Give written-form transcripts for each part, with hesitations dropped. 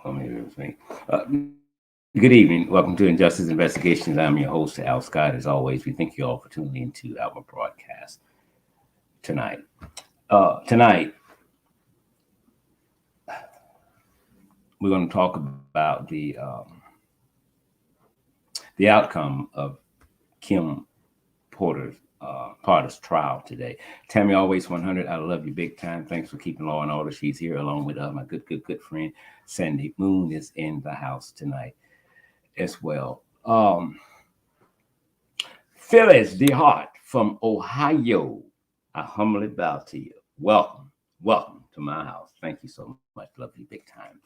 Well, maybe it was me. Good evening. Welcome to Injustice Investigations. I'm your host, Al Scott. As always, we thank you all for tuning into our broadcast tonight. Tonight, we're going to talk about the outcome of Kim Porter's trial today. Tammy, always 100. I love you big time. Thanks for keeping law and order. She's here along with my good friend Sandy Moon is in the house tonight as well. Phyllis DeHart from Ohio, I humbly bow to you. Welcome to my house. Thank you so much. Love you big time.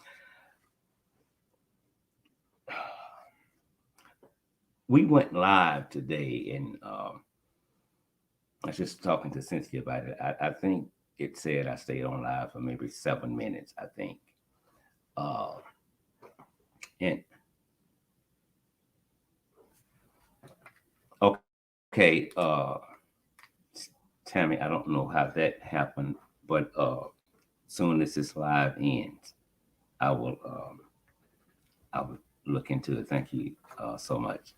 We went live today, and I was just talking to Cynthia about it. I think it said I stayed on live for maybe 7 minutes, I think. And okay, Tammy, I don't know how that happened, but soon as this live ends, I will look into it. Thank you so much.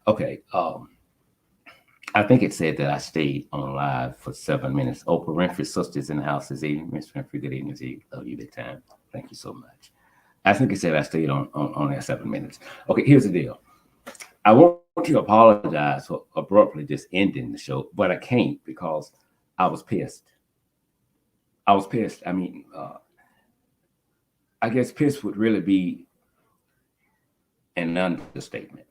Okay, I think it said that I stayed on live for 7 minutes. Oprah Winfrey's sister's in the house this evening. Miss Winfrey, good evening to you. Love you big time. Thank you so much. I think it said I stayed on there 7 minutes. Okay, here's the deal. I want to apologize for abruptly just ending the show, but I can't because I was pissed. I mean, I guess pissed would really be an understatement.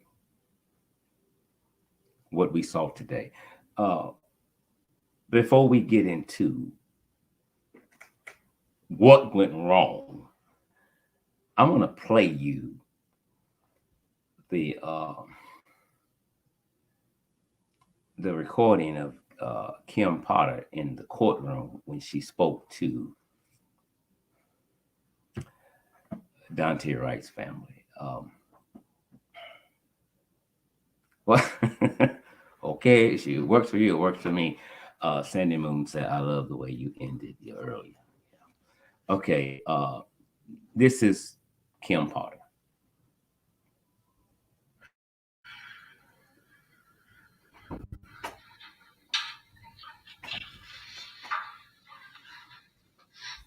What we saw today. Uh, Before we get into what went wrong, I'm gonna play you the the recording of Kim Potter in the courtroom when she spoke to Daunte Wright's family. Well, okay, she works for you, it works for me. Sandy Moon said, "I love the way you ended your earlier." Okay, this is Kim Potter.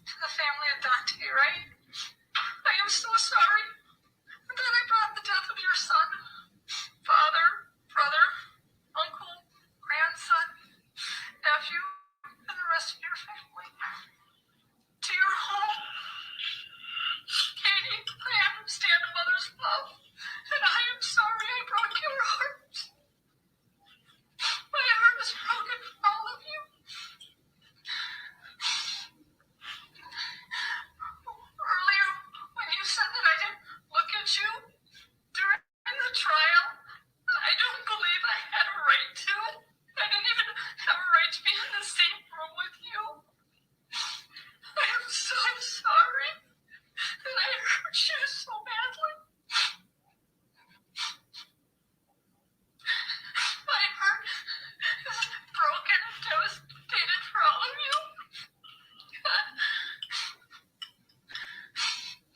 To the family of Daunte Wright, I am so sorry that I brought the death of your son, father, brother, uncle, grandson, nephew, and the rest of your family to your home. Katie, I understand a mother's love, and I am sorry I broke your heart. My heart is broken for all of you. Earlier, when you said that I didn't look at you during the trial, I don't believe I had a right to. I didn't even have a right to be in the same room with you. I am so sorry that I hurt you so badly. My heart is broken and devastated for all of you.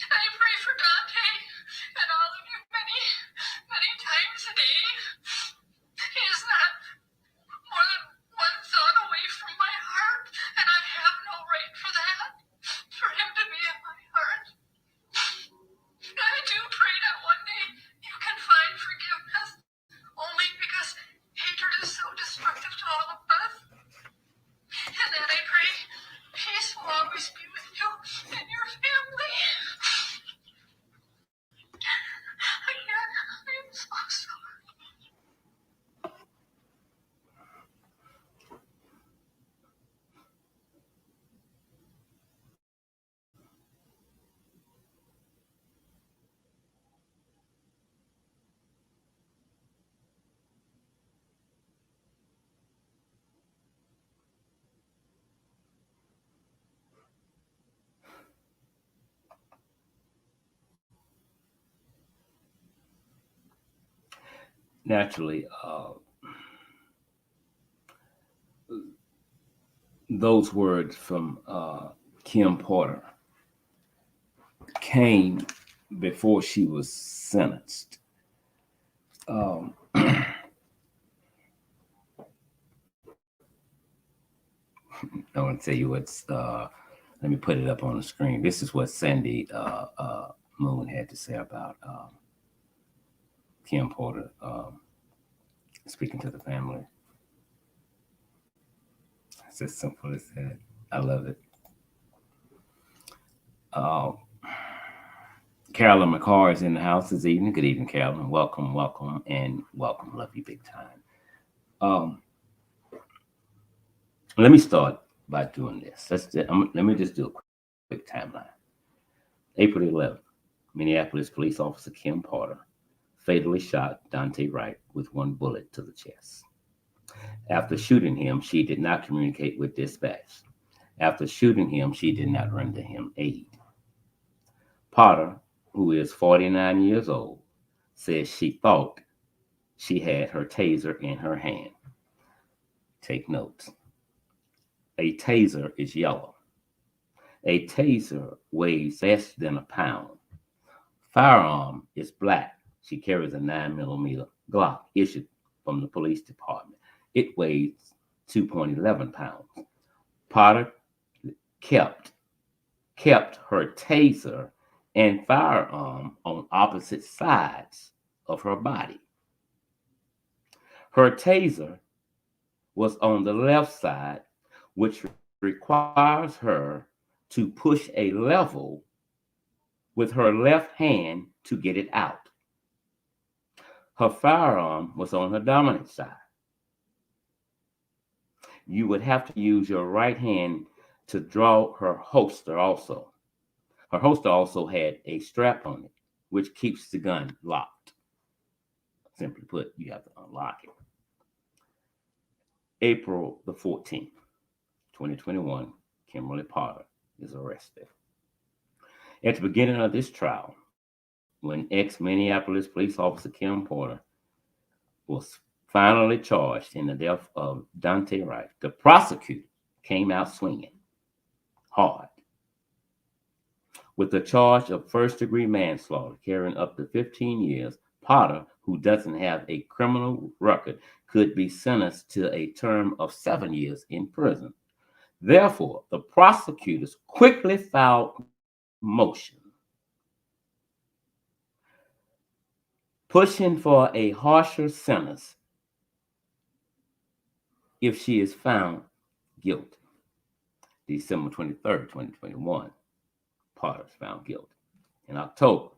I pray for Daunte and all of you many, many times a day. He is not more than one thought away from my heart, and I have no right for that, for him to be in my heart. I do pray that one day you can find forgiveness, only because hatred is so destructive to all of us. And that I pray peace will always be with you and your family. Again, I am so sorry. Naturally, those words from Kim Porter came before she was sentenced. I want to tell you what's. Let me put it up on the screen. This is what Sandy Moon had to say about Kim Porter speaking to the family. It's as simple as that. I love it. Carolyn McCarr is in the house this evening. Good evening, Carolyn. Welcome, welcome, and welcome. Love you big time. Let me start by doing this. Let me just do a quick timeline. April 11th, Minneapolis police officer Kim Porter fatally shot Daunte Wright with one bullet to the chest. After shooting him, she did not communicate with dispatch. After shooting him, she did not render him aid. Porter, who is 49 years old, says she thought she had her taser in her hand. Take notes. A taser is yellow. A taser weighs less than a pound. Firearm is black. She carries a 9mm Glock issued from the police department. It weighs 2.11 pounds. Porter kept her taser and firearm on opposite sides of her body. Her taser was on the left side, which requires her to push a level with her left hand to get it out. Her firearm was on her dominant side. You would have to use your right hand to draw her holster also. Her holster also had a strap on it, which keeps the gun locked. Simply put, you have to unlock it. April the 14th, 2021, Kimberly Porter is arrested. At the beginning of this trial, when ex-Minneapolis police officer Kim Porter was finally charged in the death of Daunte Wright, the prosecutor came out swinging hard with the charge of first-degree manslaughter carrying up to 15 years. Porter, who doesn't have a criminal record, could be sentenced to a term of 7 years in prison. Therefore, the prosecutors quickly filed motion pushing for a harsher sentence if she is found guilty. December 23rd, 2021, Porter is found guilty. In October,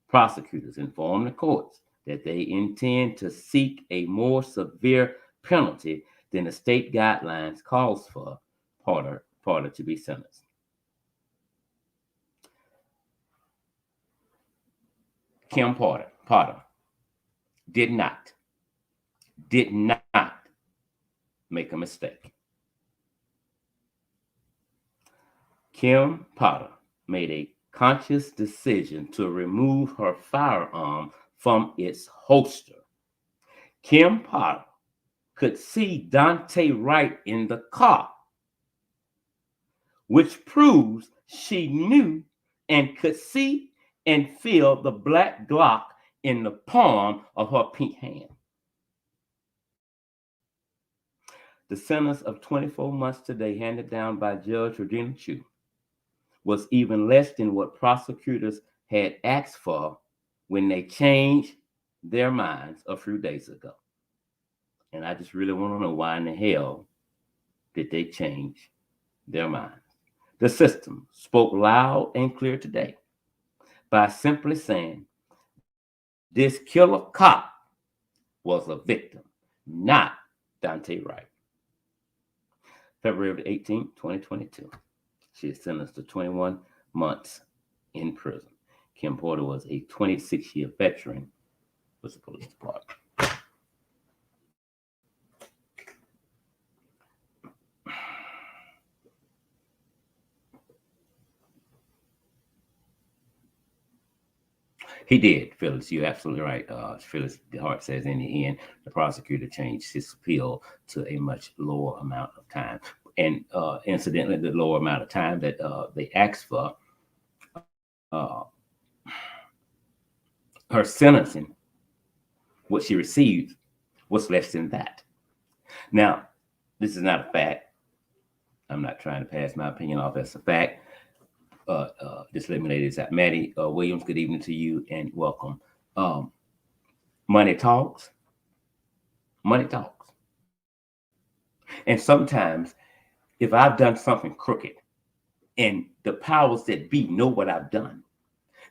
prosecutors informed the courts that they intend to seek a more severe penalty than the state guidelines calls for Porter to be sentenced. Kim Porter did not make a mistake. Kim Porter made a conscious decision to remove her firearm from its holster. Kim Porter could see Daunte Wright in the car, which proves she knew and could see and feel the black Glock in the palm of her pink hand. The sentence of 24 months today, handed down by Judge Regina Chu, was even less than what prosecutors had asked for when they changed their minds a few days ago. And I just really want to know why in the hell did they change their minds? The system spoke loud and clear today by simply saying this killer cop was a victim, not Daunte Wright. February 18th, 2022. She is sentenced to 21 months in prison. Kim Porter was a 26-year veteran with the police department. He did, Phyllis. You're absolutely right. Phyllis DeHart says in the end, the prosecutor changed his appeal to a much lower amount of time. And incidentally, the lower amount of time that they asked for her sentencing, what she received, was less than that. Now, this is not a fact. I'm not trying to pass my opinion off as a fact. This lady is at Maddie Williams. Good evening to you and welcome. Money talks. Money talks. And sometimes, if I've done something crooked and the powers that be know what I've done,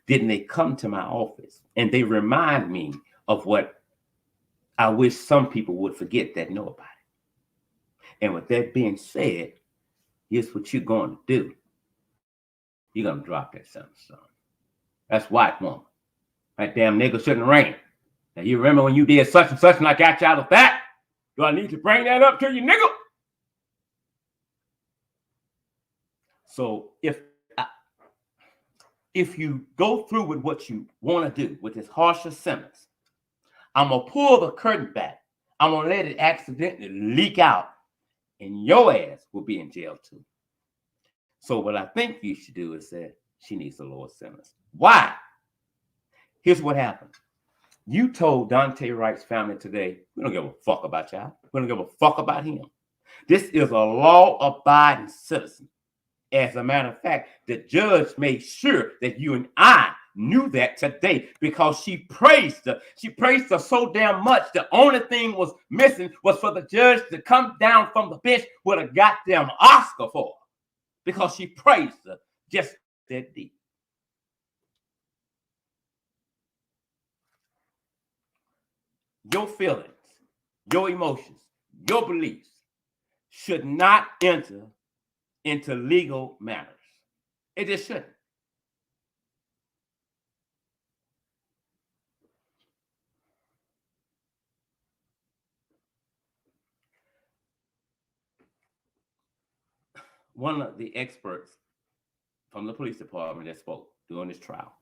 then they come to my office and they remind me of what I wish some people would forget that know about it. And with that being said, here's what you're going to do. You're going to drop that son. That's white woman. That damn nigga shouldn't reign. Now, you remember when you did such and I got you out of that? Do I need to bring that up to you, nigga? So if you go through with what you want to do with this harsher sentence, I'm going to pull the curtain back. I'm going to let it accidentally leak out, and your ass will be in jail too. So what I think you should do is say she needs a lower sentence. Why? Here's what happened. You told Daunte Wright's family today, we don't give a fuck about y'all. We don't give a fuck about him. This is a law-abiding citizen. As a matter of fact, the judge made sure that you and I knew that today because she praised her. She praised her so damn much. The only thing was missing was for the judge to come down from the bench with a goddamn Oscar for her because she praised her just that deep. Your feelings, your emotions, your beliefs should not enter into legal matters. It just shouldn't. One of the experts from the police department that spoke during this trial,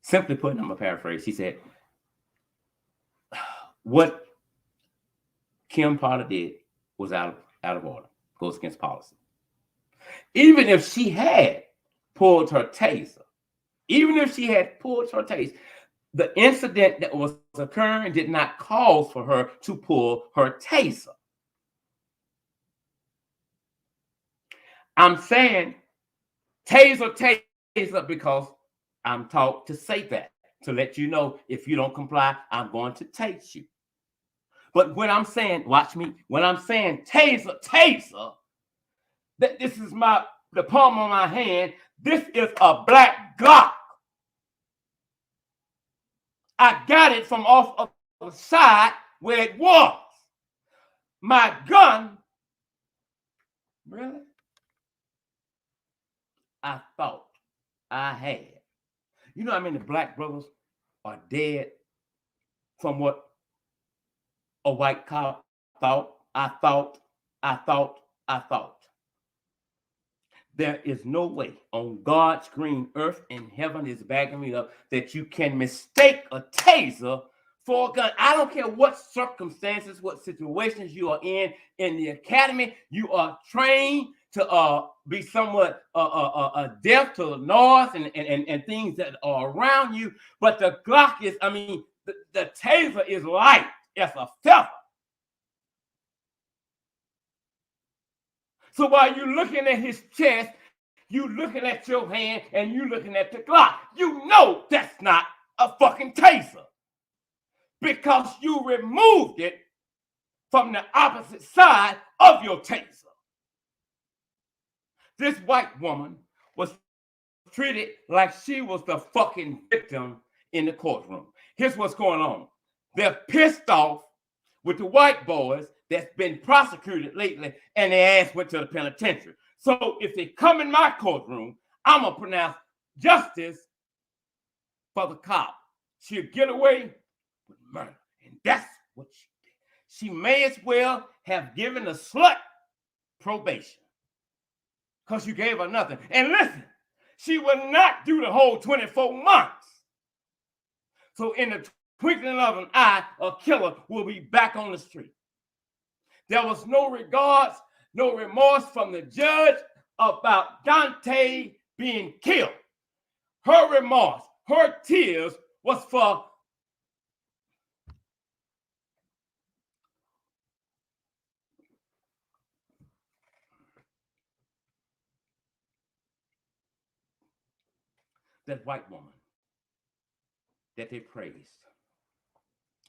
simply put, I'm going to paraphrase, she said, what Kim Potter did was out of order, goes against policy. Even if she had pulled her taser, the incident that was occurring did not cause for her to pull her taser. I'm saying taser because I'm taught to say that, to let you know if you don't comply, I'm going to tase you. But when I'm saying, watch me, when I'm saying taser, that this is the palm of my hand, this is a black Glock. I got it from off of the side where it was. My gun, really? I thought I had. You know how many black brothers are dead from what a white cop thought? I thought. There is no way on God's green earth and heaven is backing me up that you can mistake a taser for a gun. I don't care what circumstances, what situations you are in the academy. You are trained to be somewhat deaf to the noise and things that are around you. But the Glock is, the taser is light as a feather. So while you're looking at his chest, you looking at your hand, and you looking at the Glock, you know that's not a fucking taser because you removed it from the opposite side of your taser. This white woman was treated like she was the fucking victim in the courtroom. Here's what's going on. They're pissed off with the white boys that's been prosecuted lately, and their ass went to the penitentiary. So if they come in my courtroom, I'm going to pronounce justice for the cop. She'll get away with murder. And that's what she did. She may as well have given the slut probation because you gave her nothing. And listen, she will not do the whole 24 months. So in the twinkling of an eye, a killer will be back on the street. There was no regards, no remorse from the judge about Daunte being killed. Her remorse, her tears was for that white woman that they praised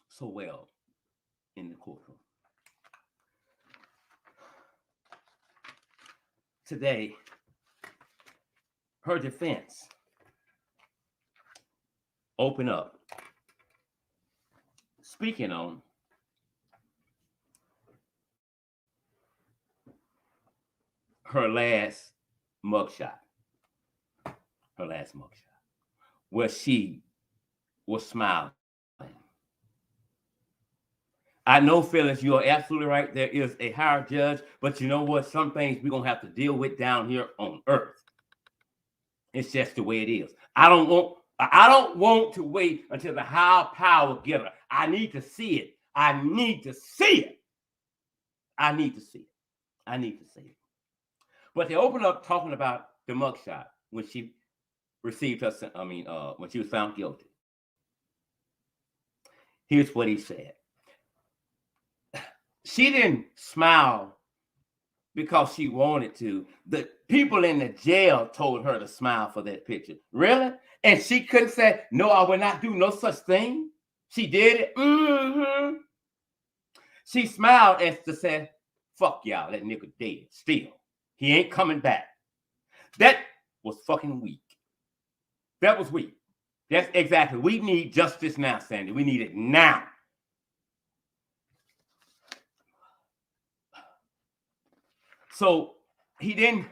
so well in the courtroom. Today, her defense opened up, speaking on her last mugshot, where she was smiling. I know, Phyllis, you are absolutely right. There is a higher judge, but you know what? Some things we're going to have to deal with down here on earth. It's just the way it is. I don't want to wait until the higher power get her. I need to see it. I need to see it. But they opened up talking about the mugshot when she received her, when she was found guilty. Here's what he said. She didn't smile because she wanted to. The people in the jail told her to smile for that picture. Really? And she couldn't say, no, I will not do no such thing. She did it. Mm-hmm. She smiled as to say, fuck y'all, that nigga dead still. He ain't coming back. That was fucking weak. That was weak. That's exactly. We need justice now, Sandy. We need it now. So he didn't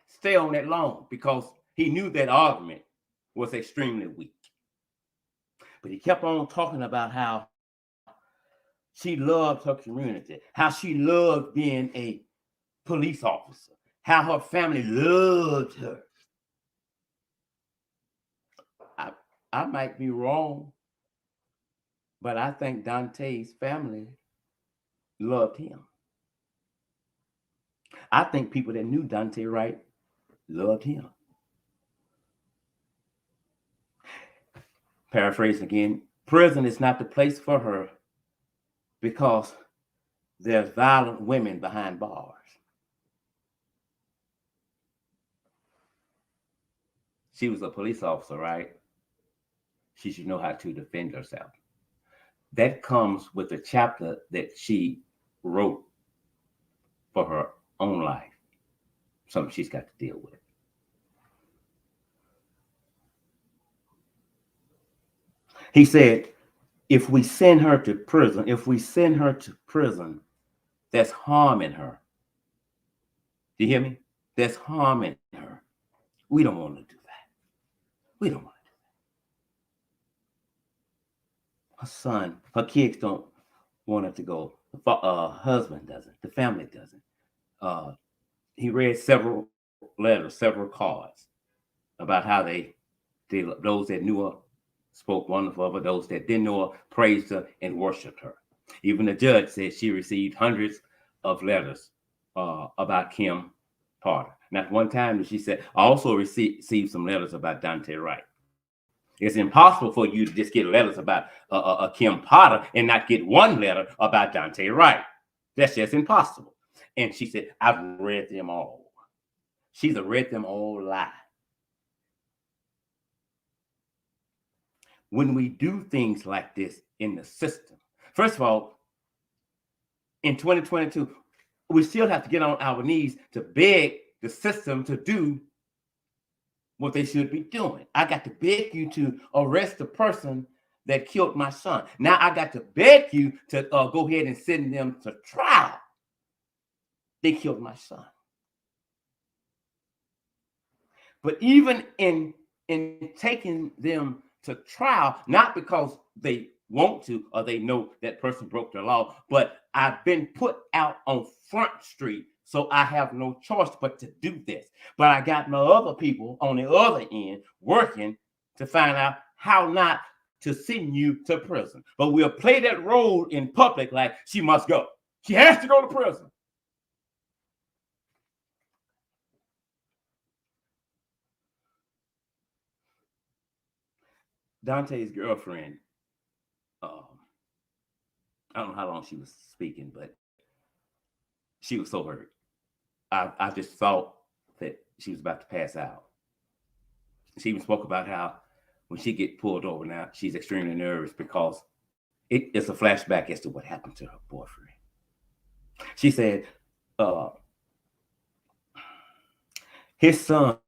stay on that long because he knew that argument was extremely weak. But he kept on talking about how she loved her community, how she loved being a police officer, how her family loved her. I might be wrong, but I think Dante's family loved him. I think people that knew Dante Wright loved him. Paraphrase again, prison is not the place for her because there's violent women behind bars. She was a police officer, right? She should know how to defend herself. That comes with a chapter that she wrote for her own life. Something she's got to deal with. He said, if we send her to prison, that's harming her. Do you hear me? That's harming her. We don't want to do that. Her son, her kids don't want her to go. Her husband doesn't. The family doesn't. He read several letters, several cards about how those that knew her spoke wonderful of her, those that didn't know her praised her and worshiped her. Even the judge said she received hundreds of letters about Kim Potter. Not one time did she say, I also received some letters about Dante Wright. It's impossible for you to just get letters about Kim Potter and not get one letter about Dante Wright. That's just impossible. And she said, I've read them all. She's read them all live. When we do things like this in the system, first of all, in 2022, we still have to get on our knees to beg the system to do what they should be doing. I got to beg you to arrest the person that killed my son. Now I got to beg you to go ahead and send them to trial. They killed my son. But even in taking them to trial, not because they want to or they know that person broke the law, but I've been put out on Front Street, so I have no choice but to do this. But I got my other people on the other end working to find out how not to send you to prison. But we'll play that role in public like she must go. She has to go to prison. Dante's girlfriend, I don't know how long she was speaking, but she was so hurt. I just thought that she was about to pass out. She even spoke about how when she get pulled over now, she's extremely nervous because it's a flashback as to what happened to her boyfriend. She said, uh, his son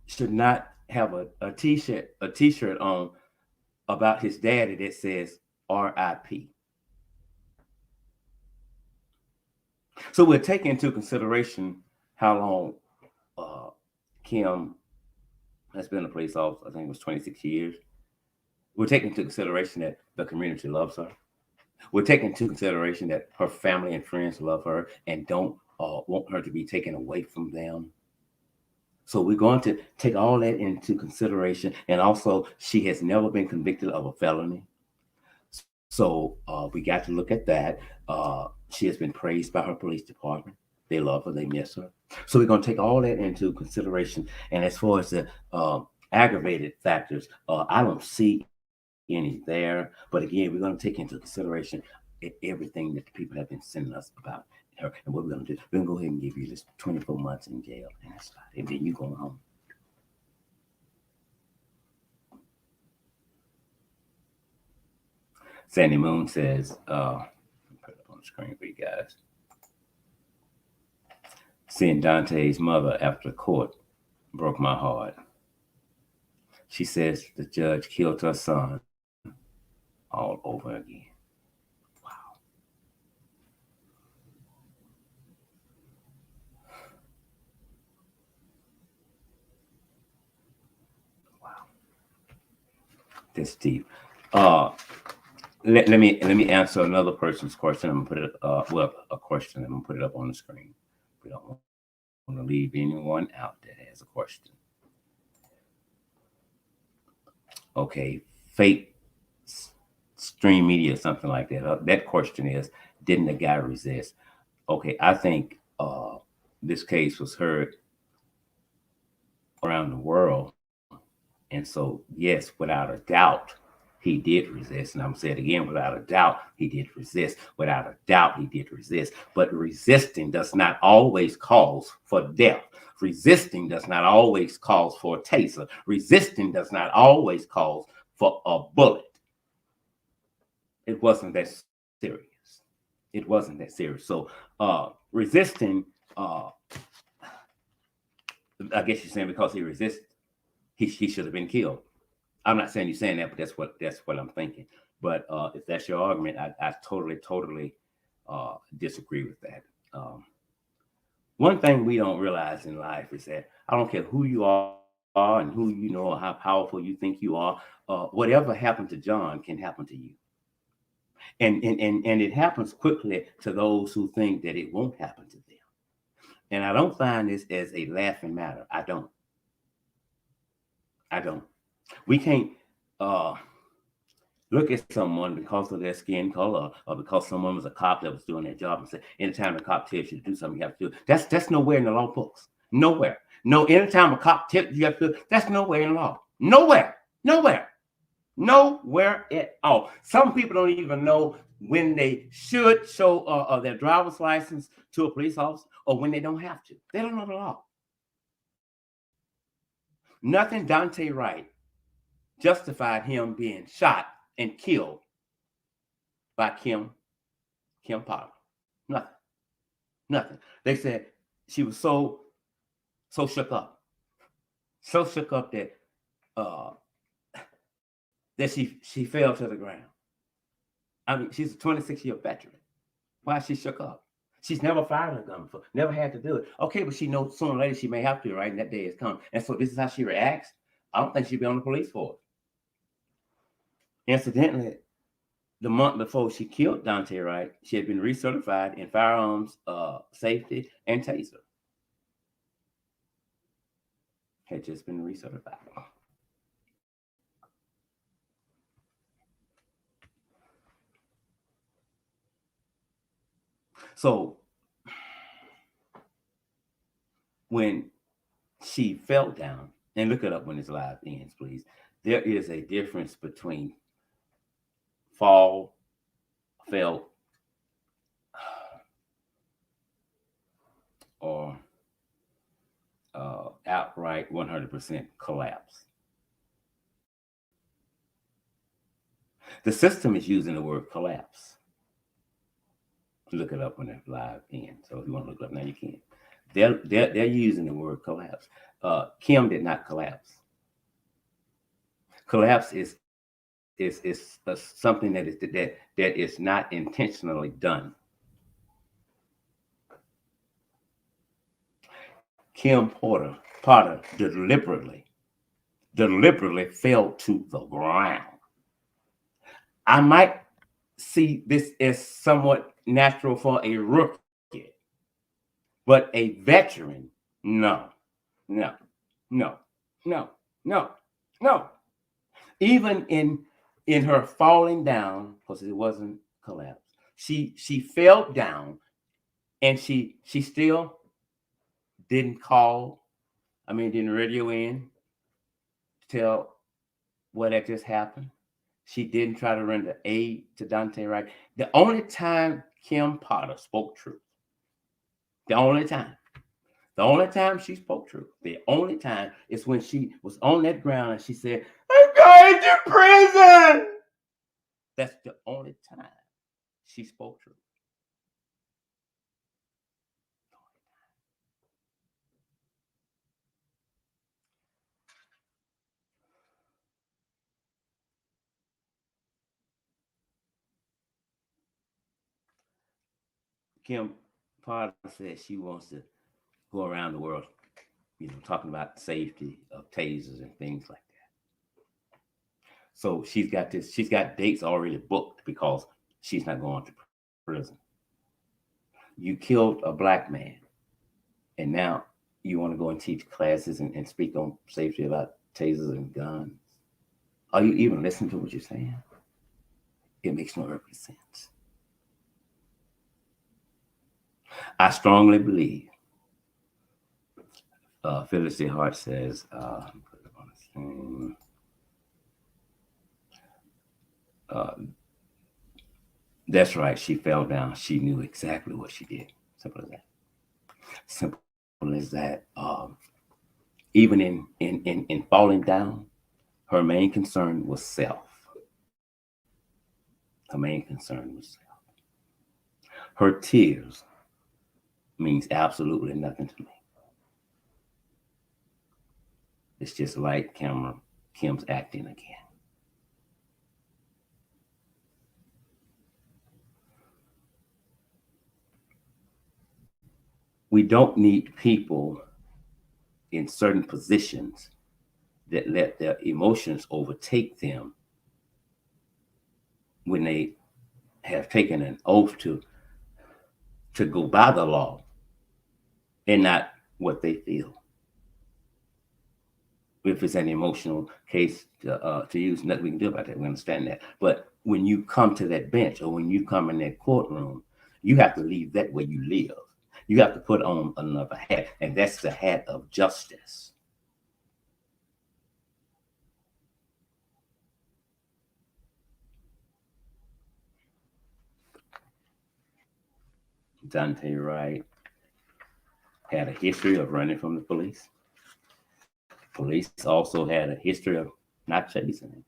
should not have a t-shirt on about his daddy that says R.I.P. So we're taking into consideration how long Kim has been a police officer. I think it was 26 years. We're taking into consideration that the community loves her. We're taking into consideration that her family and friends love her and don't want her to be taken away from them. So we're going to take all that into consideration. And also, she has never been convicted of a felony. So we got to look at that. She has been praised by her police department. They love her. They miss her. So we're going to take all that into consideration. And as far as the aggravated factors, I don't see any there. But again, we're going to take into consideration everything that the people have been sending us about her. And what we're going to do, we're going to go ahead and give you this 24 months in jail. And that's about it. And then you go home. Sandy Moon says, put it up on the screen for you guys. Seeing Dante's mother after court broke my heart. She says the judge killed her son all over again. Wow. Wow. That's deep. Let me answer another person's question. I'm gonna put it a question. I'm gonna put it up on the screen. We don't want to leave anyone out that has a question. Okay, fake stream media, something like that. That question is, didn't the guy resist? Okay, I think this case was heard around the world, and so yes, without a doubt, he did resist. And I'm saying it again, without a doubt, he did resist. Without a doubt, he did resist. But resisting does not always cause for death. Resisting does not always cause for a taser. Resisting does not always cause for a bullet. It wasn't that serious. It wasn't that serious. So resisting, I guess you're saying because he resisted, he should have been killed. I'm not saying you're saying that, but that's what I'm thinking. But if that's your argument, I totally disagree with that. One thing we don't realize in life is that I don't care who you are and who you know or how powerful you think you are. Whatever happened to John can happen to you, and it happens quickly to those who think that it won't happen to them. And I don't find this as a laughing matter. I don't. We can't look at someone because of their skin color or because someone was a cop that was doing their job and say, anytime a cop tells you to do something, you have to do it. That's nowhere in the law books. Nowhere. No, anytime a cop tells you have to do it, that's nowhere in law. Nowhere at all. Some people don't even know when they should show their driver's license to a police officer or when they don't have to. They don't know the law. Nothing Daunte Wright justified him being shot and killed by Kim Potter. Nothing. They said she was so shook up that that she fell to the ground. I mean, she's a 26-year veteran. Why is she shook up? She's never fired a gun before, never had to do it. Okay, but she knows sooner or later she may have to, right? And that day is coming. And so this is how she reacts. I don't think she'd be on the police force. Incidentally, the month before she killed Daunte Wright, she had been recertified in firearms safety and taser. Had just been recertified. So when she fell down, and look it up when this live ends, please. There is a difference between fall, felt, or outright 100% collapse. The system is using the word collapse. Look it up when it's live in. So if you want to look it up now, you can. They're using the word collapse. Kim did not collapse. Collapse is something that is not intentionally done. Kim Potter deliberately fell to the ground. I might see this as somewhat natural for a rookie, but a veteran, no, no, no, no, no, no. Even in her falling down, because it wasn't collapse, she fell down, and she still didn't call. I mean, didn't radio in to tell what had just happened. She didn't try to render aid to Dante Wright. The only time Kim Potter spoke truth, the only time she spoke truth, the only time is when she was on that ground and she said, "I'm going to prison." That's the only time she spoke truth. Kim Potter said she wants to go around the world, talking about safety of tasers and things like that. So she's got dates already booked because she's not going to prison. You killed a black man, and now you want to go and teach classes and speak on safety about tasers and guns. Are you even listening to what you're saying? It makes no earthly sense. I strongly believe, Phyllis D. Hart says, that's right, she fell down. She knew exactly what she did. Simple as that. Simple as that. Even in falling down, her main concern was self. Her main concern was self. Her tears means absolutely nothing to me. It's just like Kim's acting again. We don't need people in certain positions that let their emotions overtake them when they have taken an oath to go by the law and not what they feel. If it's an emotional case to use, nothing we can do about that. We understand that. But when you come to that bench or when you come in that courtroom, you have to leave that where you live. You have to put on another hat, and that's the hat of justice. Dante Wright had a history of running from the police. Police also had a history of not chasing him.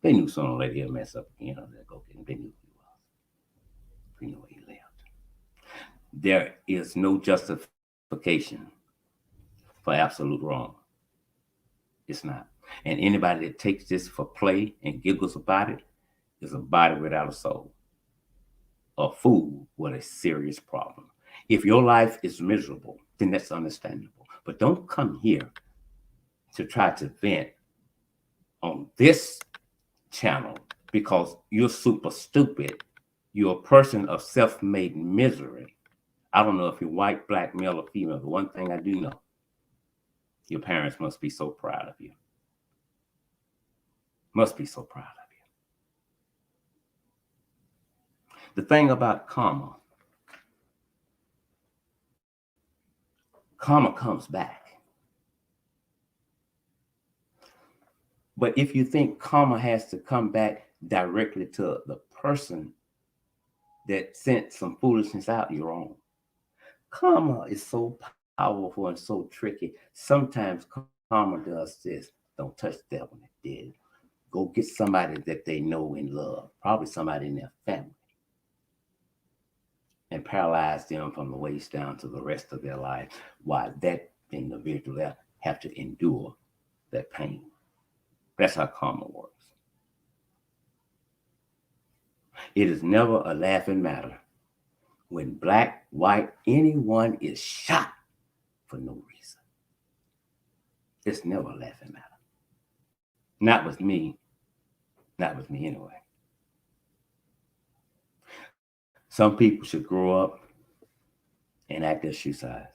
They knew sooner or later he'll mess up again. They'll go get him. They knew who he was. They knew where he lived. There is no justification for absolute wrong. It's not. And anybody that takes this for play and giggles about it is a body without a soul, a fool with a serious problem. If your life is miserable, then that's understandable. But don't come here to try to vent on this channel because you're super stupid. You're a person of self-made misery. I don't know if you're white, black, male, or female. The one thing I do know, your parents must be so proud of you. Must be so proud of you. The thing about karma comes back. But if you think karma has to come back directly to the person that sent some foolishness out, you're wrong. Karma is so powerful and so tricky. Sometimes karma does this. Don't touch that one. It did. Go get somebody that they know and love, probably somebody in their family, and paralyze them from the waist down to the rest of their life, while that individual there have to endure that pain. That's how karma works. It is never a laughing matter when black, white, anyone is shot for no reason. It's never a laughing matter. Not with me. Not with me anyway. Some people should grow up and act their shoe size.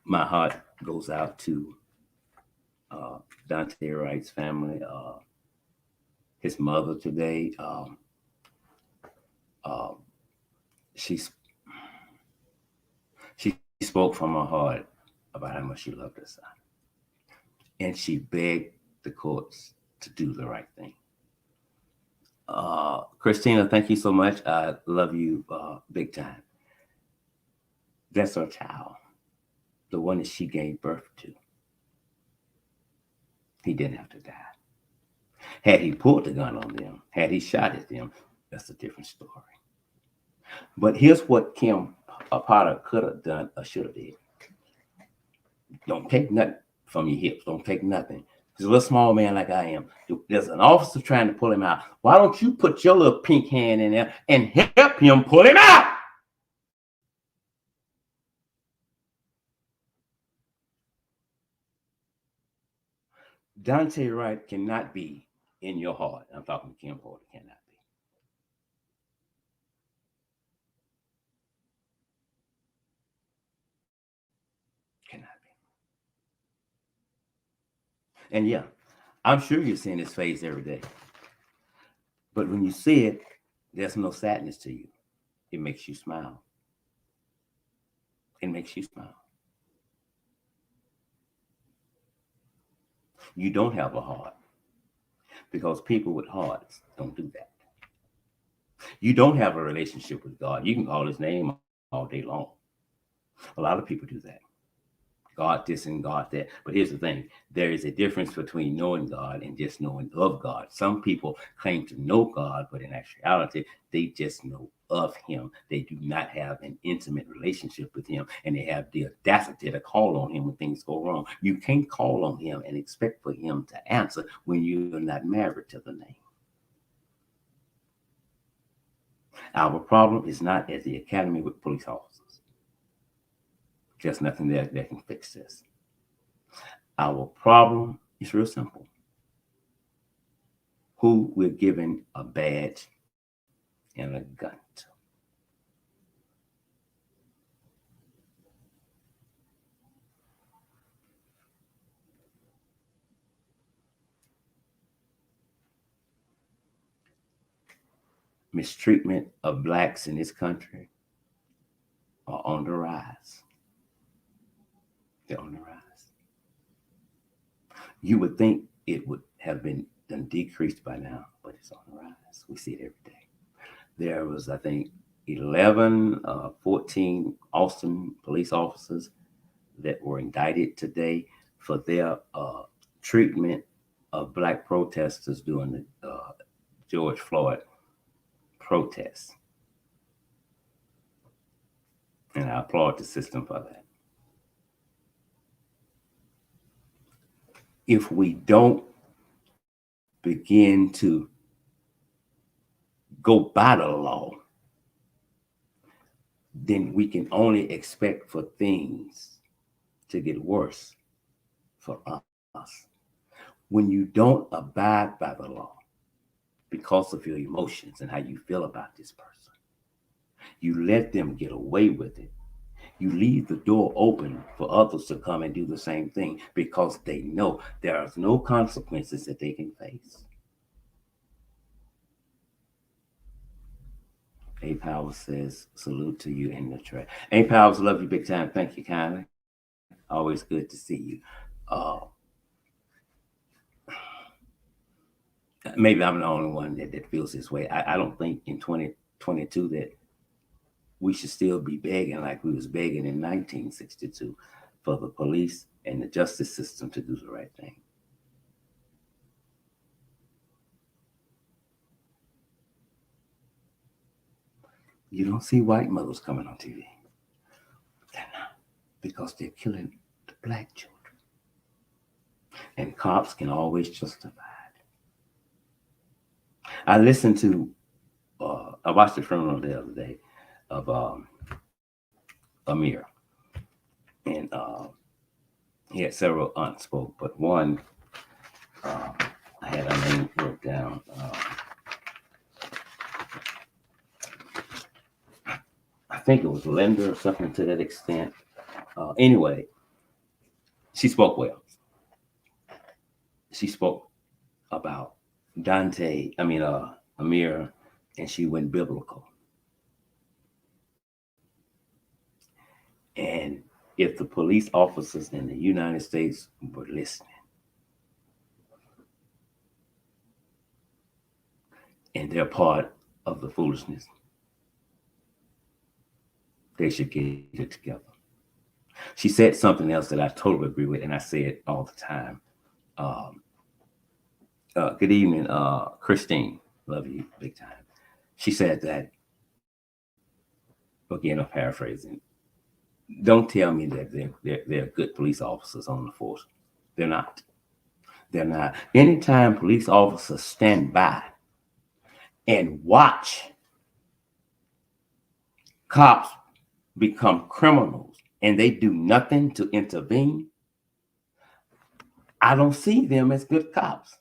My heart goes out to Dante Wright's family, his mother today. Uh, she spoke from her heart about how much she loved her son, and she begged the courts to do the right thing. Christina, thank you so much. I love you big time. That's her child, the one that she gave birth to. He didn't have to die. Had he pulled the gun on them, had he shot at them, that's a different story. But here's what Kim Potter could have done or should have did. Don't take nothing from your hips. Don't take nothing. He's a little small man like I am. There's an officer trying to pull him out. Why don't you put your little pink hand in there and help him pull him out? Dante Wright cannot be in your heart. I'm talking to Kim Porter, cannot be. Cannot be. And yeah, I'm sure you're seeing his face every day. But when you see it, there's no sadness to you. It makes you smile. It makes you smile. You don't have a heart because people with hearts don't do that. You don't have a relationship with God. You can call his name all day long. A lot of people do that. God this and God that. But here's the thing, there is a difference between knowing God and just knowing of God. Some people claim to know God, but in actuality, they just know of him. They do not have an intimate relationship with him, and they have the audacity to call on him when things go wrong. You can't call on him and expect for him to answer when you're not married to the name. Our problem is not at the academy with police officers. There's nothing there that can fix this. Our problem is real simple. Who we're giving a badge and a gun to. Mistreatment of blacks in this country are on the rise. They're on the rise. You would think it would have been decreased by now, but it's on the rise. We see it every day. There was, I think, 11, 14 Austin police officers that were indicted today for their treatment of black protesters during the George Floyd protests. And I applaud the system for that. If we don't begin to go by the law, then we can only expect for things to get worse for us. When you don't abide by the law because of your emotions and how you feel about this person, you let them get away with it. You leave the door open for others to come and do the same thing because they know there are no consequences that they can face. A Powers says, salute to you in the track. A Powers, love you big time. Thank you kindly. Always good to see you. Uh, Maybe I'm the only one that feels this way. I don't think in 2022 that we should still be begging like we was begging in 1962 for the police and the justice system to do the right thing. You don't see white mothers coming on TV. They're not, because they're killing the black children. And cops can always justify it. I watched the funeral the other day of Amir. And he had several aunts spoke, but one, uh, I had her name wrote down. I think it was Linda or something to that extent. Anyway, she spoke well. She spoke about Amir, and she went biblical. And if the police officers in the United States were listening, and they're part of the foolishness, they should get it together. She said something else that I totally agree with, and I say it all the time. Um, Good evening, Christine. Love you big time. She said that, again, I'm paraphrasing. Don't tell me that they're good police officers on the force. They're not. They're not. Anytime police officers stand by and watch cops become criminals and they do nothing to intervene, I don't see them as good cops.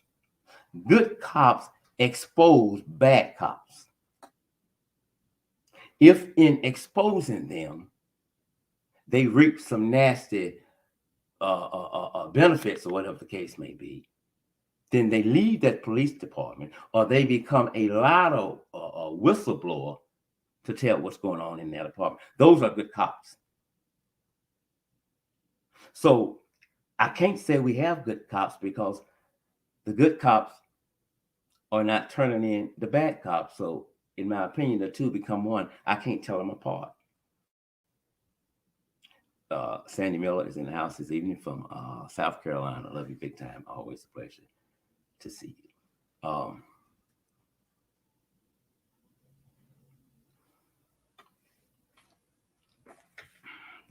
Good cops expose bad cops. If in exposing them, they reap some nasty benefits or whatever the case may be, then they leave that police department or they become a lotto whistleblower to tell what's going on in that department. Those are good cops. So I can't say we have good cops because the good cops are not turning in the bad cops. So in my opinion, the two become one. I can't tell them apart. Sandy Miller is in the house this evening from South Carolina. Love you big time. Always a pleasure to see you.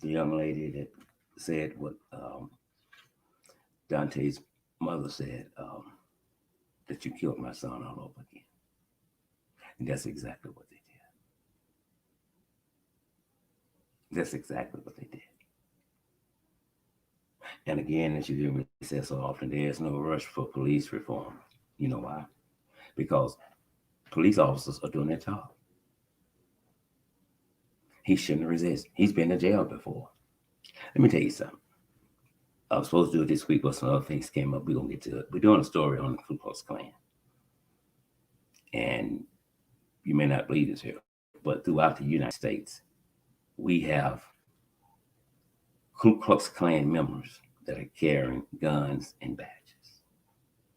The young lady that said what Dante's mother said, that you killed my son all over again. And that's exactly what they did. That's exactly what they did. And again, as you hear me say so often, there's no rush for police reform. You know why? Because police officers are doing their job. He shouldn't resist. He's been to jail before. Let me tell you something. I was supposed to do it this week, but some other things came up. We're going to get to it. We're doing a story on the Ku Klux Klan. And you may not believe this here, but throughout the United States, we have Ku Klux Klan members that are carrying guns and badges.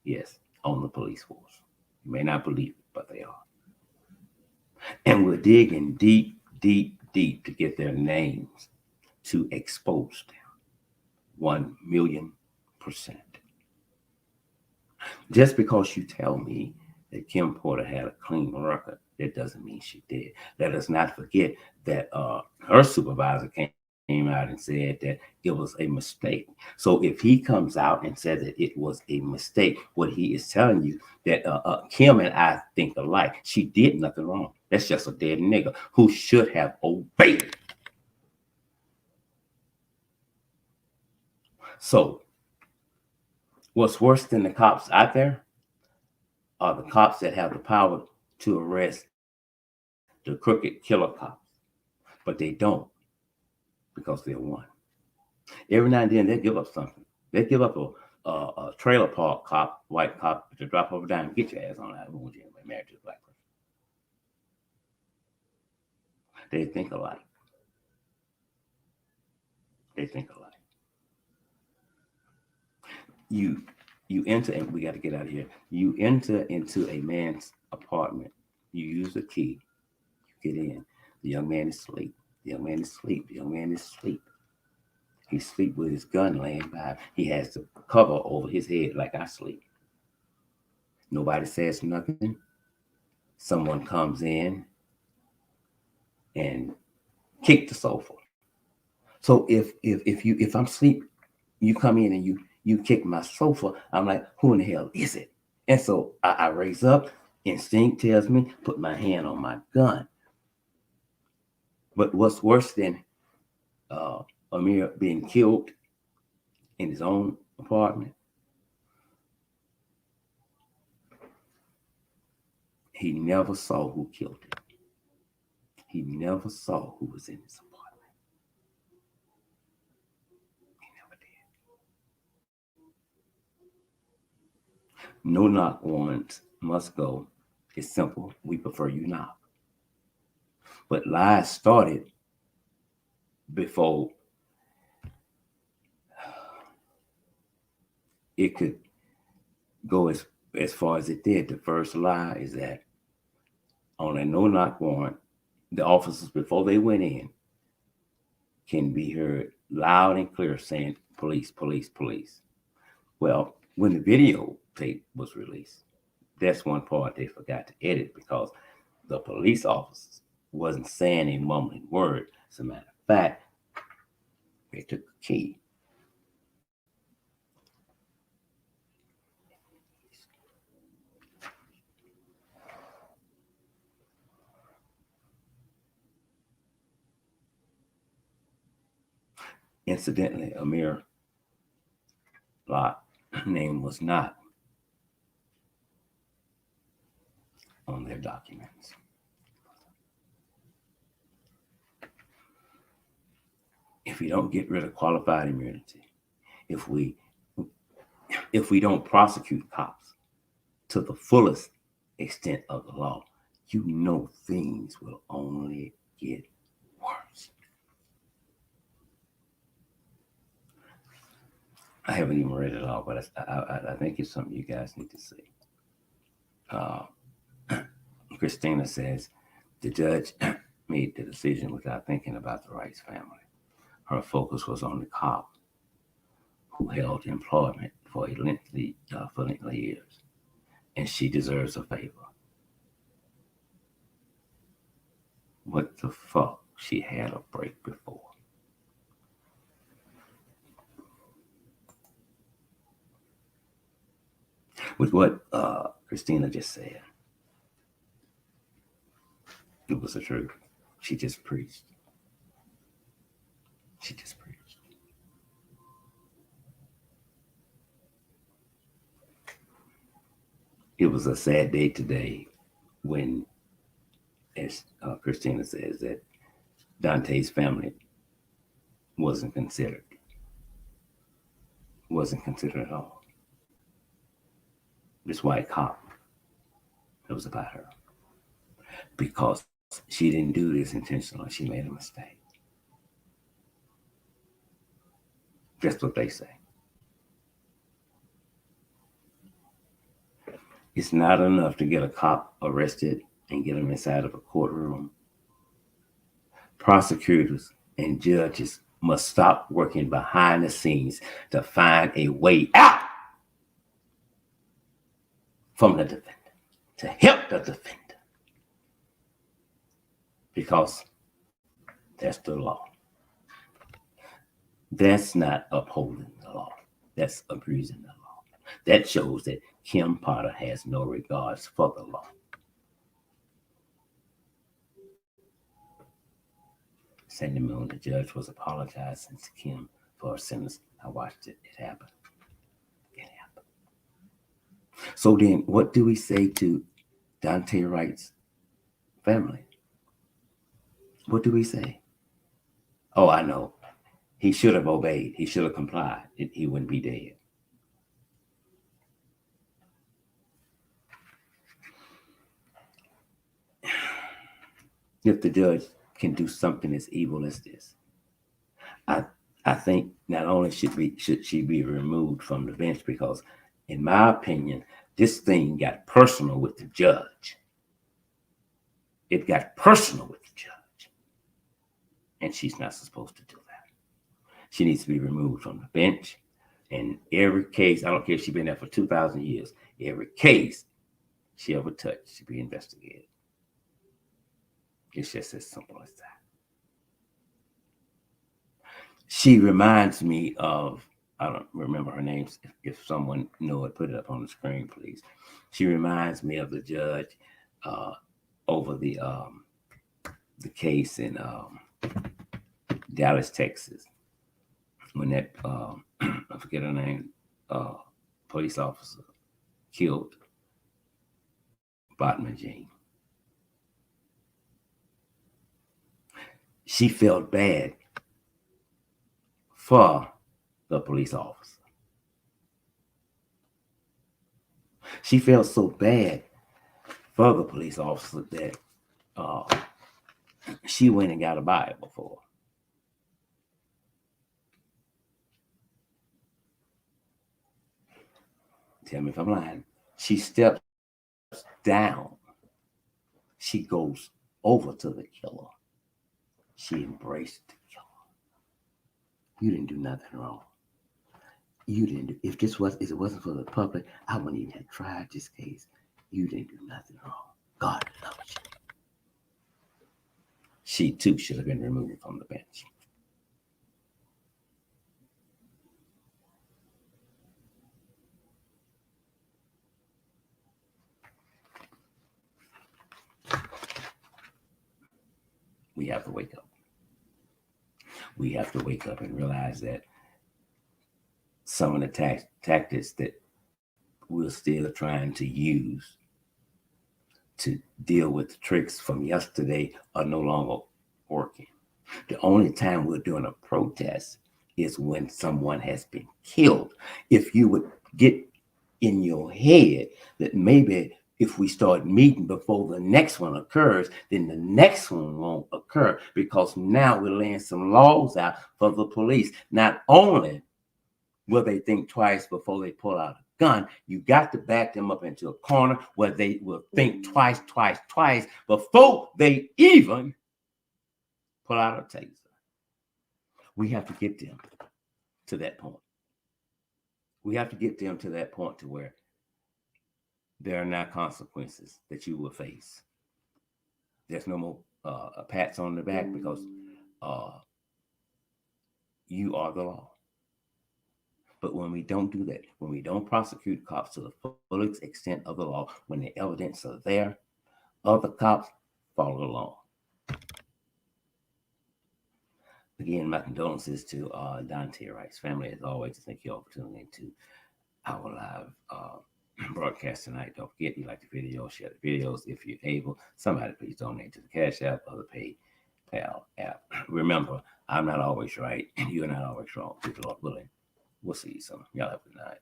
Yes, on the police force. You may not believe it, but they are. And we're digging deep, deep, deep to get their names to expose them. 1,000,000%. Just because you tell me that Kim Porter had a clean record, that doesn't mean she did. Let us not forget that her supervisor came out and said that it was a mistake. So if he comes out and says that it was a mistake, what he is telling you that Kim and I think alike. She did nothing wrong. That's just a dead nigga who should have obeyed. So what's worse than the cops out there are the cops that have the power to arrest the crooked killer cops, but they don't because they're one. Every now and then they give up something. They give up a trailer park cop, white cop, to drop over a dime, get your ass on out. I don't want you anybody married to a black person. They think alike. They think alike. You enter, and we got to get out of here. You enter into a man's apartment. You use a key. You get in. The young man is asleep. The young man is asleep. The young man is asleep. He sleep with his gun laying by. He has the cover over his head like I sleep. Nobody says nothing. Someone comes in and kick the sofa. So if I'm asleep, you come in and you kick my sofa. I'm like, who in the hell is it? And so I raise up. Instinct tells me put my hand on my gun. But what's worse than Amir being killed in his own apartment? He never saw who killed him. He never saw who was in his apartment. He never did. No knock warrants must go. It's simple. We prefer you knock. But lies started before it could go as far as it did. The first lie is that on a no knock warrant, the officers, before they went in, can be heard loud and clear saying, police, police, police. Well, when the videotape was released, that's one part they forgot to edit because the police officers wasn't saying a mumbling word. As a matter of fact, they took a key. Incidentally, Amir Locke's name was not on their documents. If we don't get rid of qualified immunity, if we don't prosecute cops to the fullest extent of the law, you know things will only get worse. I haven't even read it all, but I think it's something you guys need to see. Christina says the judge made the decision without thinking about the Wrights family. Her focus was on the cop who held employment for lengthy years, and she deserves a favor. What the fuck? She had a break before. With what Christina just said, it was the truth. She just preached. She just preached. It was a sad day today when, as Christina says, that Dante's family wasn't considered. Wasn't considered at all. This white cop, it was about her. Because she didn't do this intentionally. She made a mistake. That's what they say. It's not enough to get a cop arrested and get him inside of a courtroom. Prosecutors and judges must stop working behind the scenes to find a way out from the defendant, to help the defendant. Because that's the law. That's not upholding the law. That's abusing the law. That shows that Kim Potter has no regards for the law. Sandy Moon, the judge was apologizing to Kim for her sentence. I watched it. It happened. It happened. So then, what do we say to Daunte Wright's family? What do we say? Oh, I know. He should have obeyed. He should have complied. He wouldn't be dead. If the judge can do something as evil as this. I think not only should she be removed from the bench, because in my opinion, this thing got personal with the judge. It got personal with the judge. And she's not supposed to do that. She needs to be removed from the bench. And every case, I don't care if she's been there for 2,000 years, every case she ever touched should be investigated. It's just as simple as that. She reminds me of, I don't remember her name. If someone know it, put it up on the screen, please. She reminds me of the judge over the case in Dallas, Texas, when that I forget her name, police officer killed Botman Jean. She felt bad for the police officer. She felt so bad for the police officer that she went and got a Bible for her. Tell me if I'm lying. She steps down. She goes over to the killer. She embraced the killer. You didn't do nothing wrong. You didn't do, if it wasn't for the public, I wouldn't even have tried this case. You didn't do nothing wrong. God loves you. She too should have been removed from the bench. We have to wake up. We have to wake up and realize that some of the tactics that we're still trying to use to deal with the tricks from yesterday are no longer working. The only time we're doing a protest is when someone has been killed. If you would get in your head that maybe if we start meeting before the next one occurs, then the next one won't occur, because now we're laying some laws out for the police. Not only will they think twice before they pull out a gun, you got to back them up into a corner where they will think twice before they even pull out a taser. We have to get them to that point. We have to get them to that point to where there are not consequences that you will face. There's no more pats on the back, because you are the law. But when we don't do that, when we don't prosecute cops to the full extent of the law, when the evidence are there, other cops follow along. Again, my condolences to Daunte Wright's family. As always, thank you all for tuning into our live broadcast tonight. Don't forget, you like the video, share the videos if you're able. Somebody please donate to the Cash App or the PayPal app. Remember, I'm not always right, and you're not always wrong. If the Lord willing, we'll see you soon. Y'all have a good night.